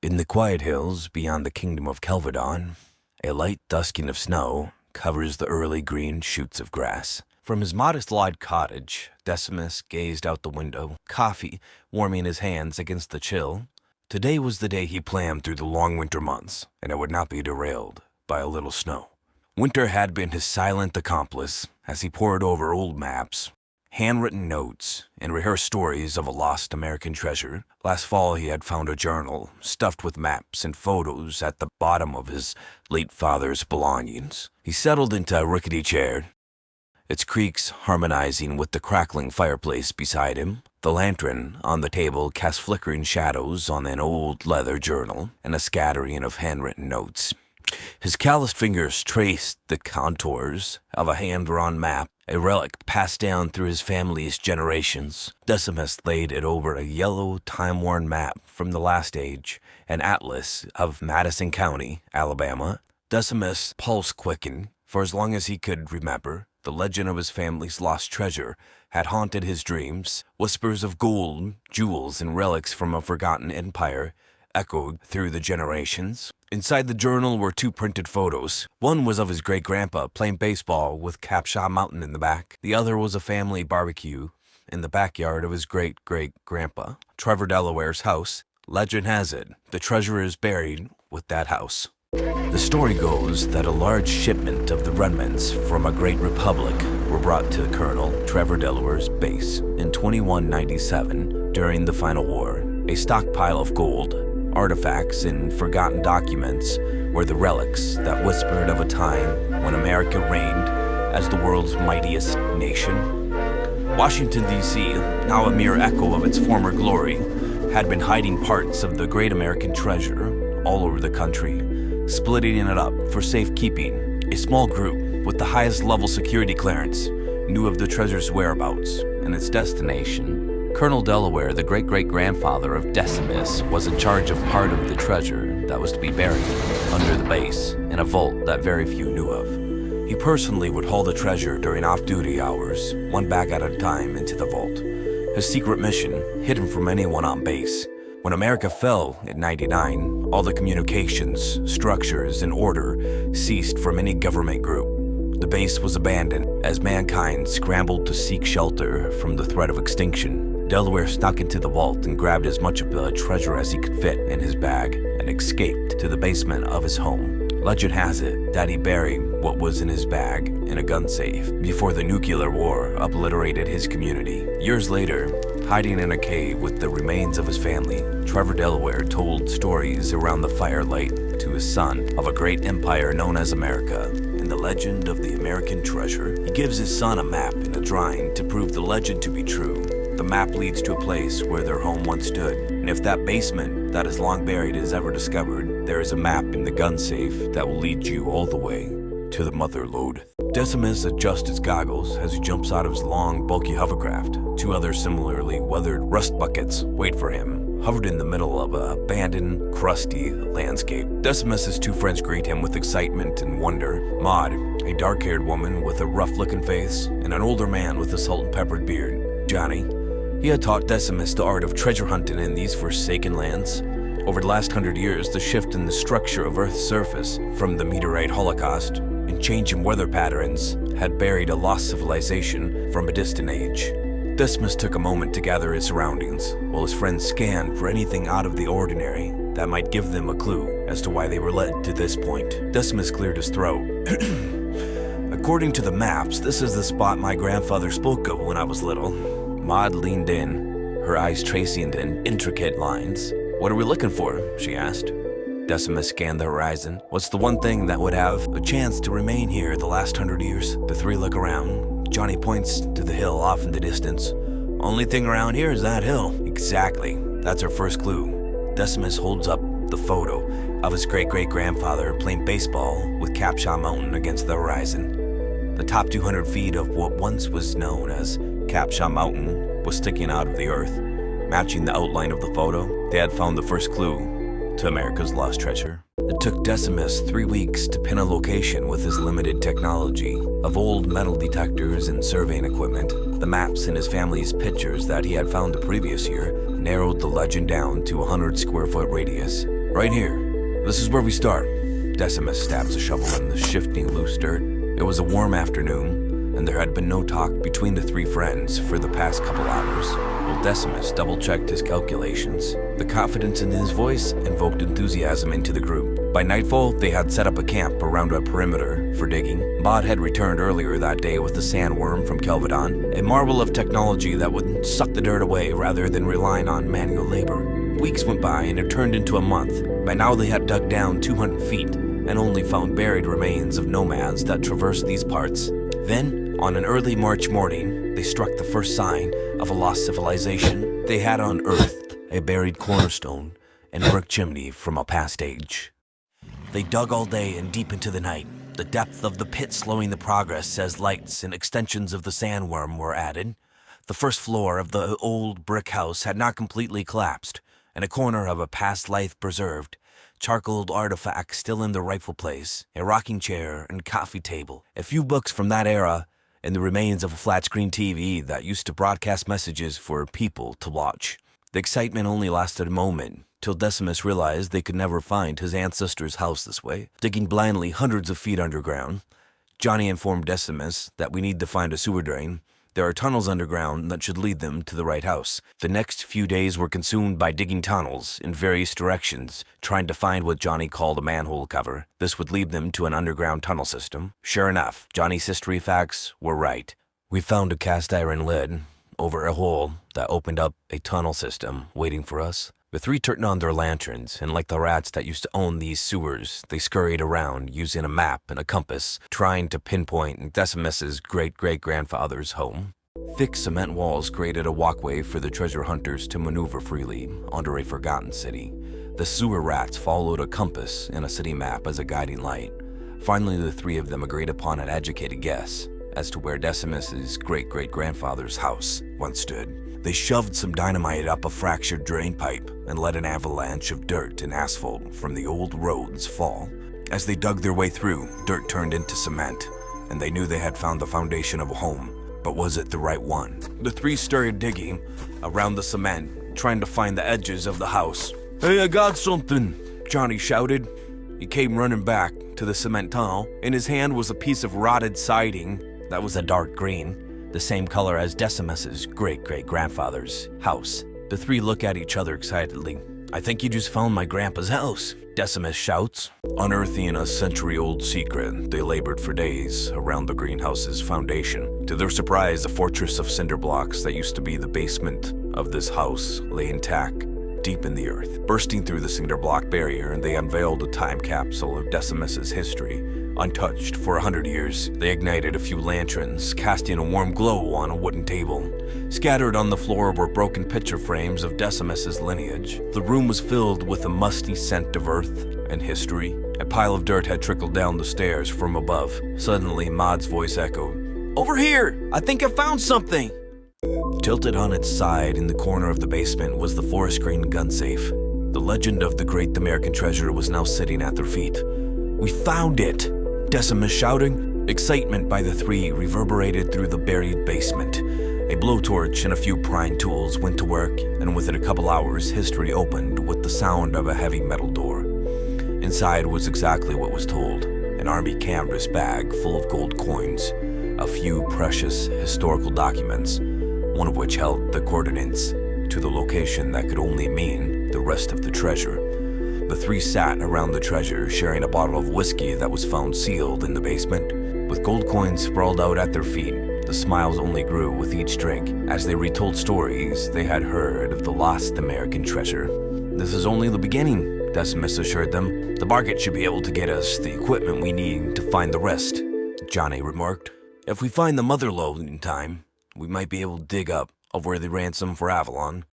In the quiet hills beyond the kingdom of Kelvedon, a light dusking of snow covers the early green shoots of grass. From his modest log cottage, Decimus gazed out the window, coffee warming his hands against the chill. Today was the day he planned through the long winter months, and it would not be derailed by a little snow. Winter had been his silent accomplice as he pored over old maps, handwritten notes, and rehearsed stories of a lost American treasure. Last fall he had found a journal stuffed with maps and photos at the bottom of his late father's belongings. He settled into a rickety chair, its creaks harmonizing with the crackling fireplace beside him. The lantern on the table cast flickering shadows on an old leather journal and a scattering of handwritten notes. His calloused fingers traced the contours of a hand-drawn map, a relic passed down through his family's generations. Decimus laid it over a yellow, time-worn map from the last age, an atlas of Madison County, Alabama. Decimus' pulse quickened. For as long as he could remember, the legend of his family's lost treasure had haunted his dreams. Whispers of gold, jewels, and relics from a forgotten empire echoed through the generations. Inside the journal were two printed photos. One was of his great-grandpa playing baseball with Capshaw Mountain in the back. The other was a family barbecue in the backyard of his great-great-grandpa, Trevor Delaware's house. Legend has it, the treasure is buried with that house. The story goes that a large shipment of the remnants from a great republic were brought to Colonel Trevor Delaware's base in 2197 during the Final War. A stockpile of gold, artifacts, and forgotten documents were the relics that whispered of a time when America reigned as the world's mightiest nation. Washington, D.C., now a mere echo of its former glory, had been hiding parts of the great American treasure all over the country, splitting it up for safekeeping. A small group with the highest level security clearance knew of the treasure's whereabouts and its destination. Colonel Delaware, the great-great-grandfather of Decimus, was in charge of part of the treasure that was to be buried under the base in a vault that very few knew of. He personally would haul the treasure during off-duty hours, one bag at a time, into the vault. His secret mission, hidden from anyone on base. When America fell in '99, all the communications, structures, and order ceased from any government group. The base was abandoned as mankind scrambled to seek shelter from the threat of extinction. Delaware snuck into the vault and grabbed as much of the treasure as he could fit in his bag and escaped to the basement of his home. Legend has it that he buried what was in his bag in a gun safe before the nuclear war obliterated his community. Years later, hiding in a cave with the remains of his family, Trevor Delaware told stories around the firelight to his son of a great empire known as America and the legend of the American treasure. He gives his son a map and a drawing to prove the legend to be true. The map leads to a place where their home once stood, and if that basement that is long buried is ever discovered, there is a map in the gun safe that will lead you all the way to the mother lode. Decimus adjusts his goggles as he jumps out of his long, bulky hovercraft. Two other similarly weathered rust buckets wait for him, hovered in the middle of an abandoned, crusty landscape. Decimus' two friends greet him with excitement and wonder. Maud, a dark-haired woman with a rough-looking face, and an older man with a salt-and-peppered beard. Johnny. He had taught Decimus the art of treasure hunting in these forsaken lands. Over the last 100 years, the shift in the structure of Earth's surface from the meteorite holocaust and changing weather patterns had buried a lost civilization from a distant age. Decimus took a moment to gather his surroundings, while his friends scanned for anything out of the ordinary that might give them a clue as to why they were led to this point. Decimus cleared his throat. According to the maps, this is the spot my grandfather spoke of when I was little. Maud leaned in, her eyes tracing the intricate lines. "What are we looking for?" she asked. Decimus scanned the horizon. "What's the one thing that would have a chance to remain here the last 100 years? The three look around. Johnny points to the hill off in the distance. "Only thing around here is that hill." "Exactly. That's our first clue." Decimus holds up the photo of his great-great-grandfather playing baseball with Capshaw Mountain against the horizon. The top 200 feet of what once was known as Capshaw Mountain was sticking out of the earth, matching the outline of the photo. They had found the first clue to America's lost treasure. It took Decimus 3 weeks to pin a location with his limited technology of old metal detectors and surveying equipment. The maps in his family's pictures that he had found the previous year narrowed the legend down to a 100-square-foot radius. Right here. This is where we start. Decimus stabs a shovel in the shifting loose dirt. It was a warm afternoon, and there had been no talk between the three friends for the past couple hours. Well, Decimus double-checked his calculations. The confidence in his voice invoked enthusiasm into the group. By nightfall, they had set up a camp around a perimeter for digging. Bod had returned earlier that day with the sandworm from Kelvedon, a marvel of technology that would suck the dirt away rather than relying on manual labor. Weeks went by and it turned into a month. By now they had dug down 200 feet and only found buried remains of nomads that traversed these parts. Then, on an early March morning, they struck the first sign of a lost civilization. They had unearthed a buried cornerstone and brick chimney from a past age. They dug all day and deep into the night, the depth of the pit slowing the progress as lights and extensions of the sandworm were added. The first floor of the old brick house had not completely collapsed, and a corner of a past life preserved. Charcoaled artifacts still in their rightful place, a rocking chair and coffee table, a few books from that era, and the remains of a flat-screen TV that used to broadcast messages for people to watch. The excitement only lasted a moment, till Decimus realized they could never find his ancestor's house this way, digging blindly hundreds of feet underground. Johnny informed Decimus that we need to find a sewer drain. There are tunnels underground that should lead them to the right house. The next few days were consumed by digging tunnels in various directions, trying to find what Johnny called a manhole cover. This would lead them to an underground tunnel system. Sure enough, Johnny's history facts were right. We found a cast iron lid over a hole that opened up a tunnel system waiting for us. The three turned on their lanterns, and like the rats that used to own these sewers, they scurried around using a map and a compass, trying to pinpoint Decimus's great-great-grandfather's home. Thick cement walls created a walkway for the treasure hunters to maneuver freely under a forgotten city. The sewer rats followed a compass and a city map as a guiding light. Finally, the three of them agreed upon an educated guess as to where Decimus's great-great-grandfather's house once stood. They shoved some dynamite up a fractured drain pipe and let an avalanche of dirt and asphalt from the old roads fall. As they dug their way through, dirt turned into cement, and they knew they had found the foundation of a home. But was it the right one? The three started digging around the cement, trying to find the edges of the house. "Hey, I got something!" Johnny shouted. He came running back to the cement tunnel. In his hand was a piece of rotted siding that was a dark green, the same color as Decimus's great-great-grandfather's house. The three look at each other excitedly. "I think you just found my grandpa's house," Decimus shouts. Unearthing a century-old secret, they labored for days around the greenhouse's foundation. To their surprise, a fortress of cinder blocks that used to be the basement of this house lay intact, deep in the earth. Bursting through the cinder block barrier, they unveiled a time capsule of Decimus's history. Untouched for 100 years, they ignited a few lanterns, casting a warm glow on a wooden table. Scattered on the floor were broken picture frames of Decimus's lineage. The room was filled with a musty scent of earth and history. A pile of dirt had trickled down the stairs from above. Suddenly, Maud's voice echoed. "Over here! I think I found something!" Tilted on its side in the corner of the basement was the forest green gun safe. The legend of the great American treasure was now sitting at their feet. "We found it!" Decimus shouting. Excitement by the three reverberated through the buried basement. A blowtorch and a few prying tools went to work, and within a couple hours, history opened with the sound of a heavy metal door. Inside was exactly what was told: an army canvas bag full of gold coins, a few precious historical documents, one of which held the coordinates to the location that could only mean the rest of the treasure. The three sat around the treasure, sharing a bottle of whiskey that was found sealed in the basement. With gold coins sprawled out at their feet, the smiles only grew with each drink as they retold stories they had heard of the lost American treasure. "This is only the beginning," Decimus assured them. "The market should be able to get us the equipment we need to find the rest," Johnny remarked. "If we find the mother lode in time, we might be able to dig up a worthy ransom for Avalon."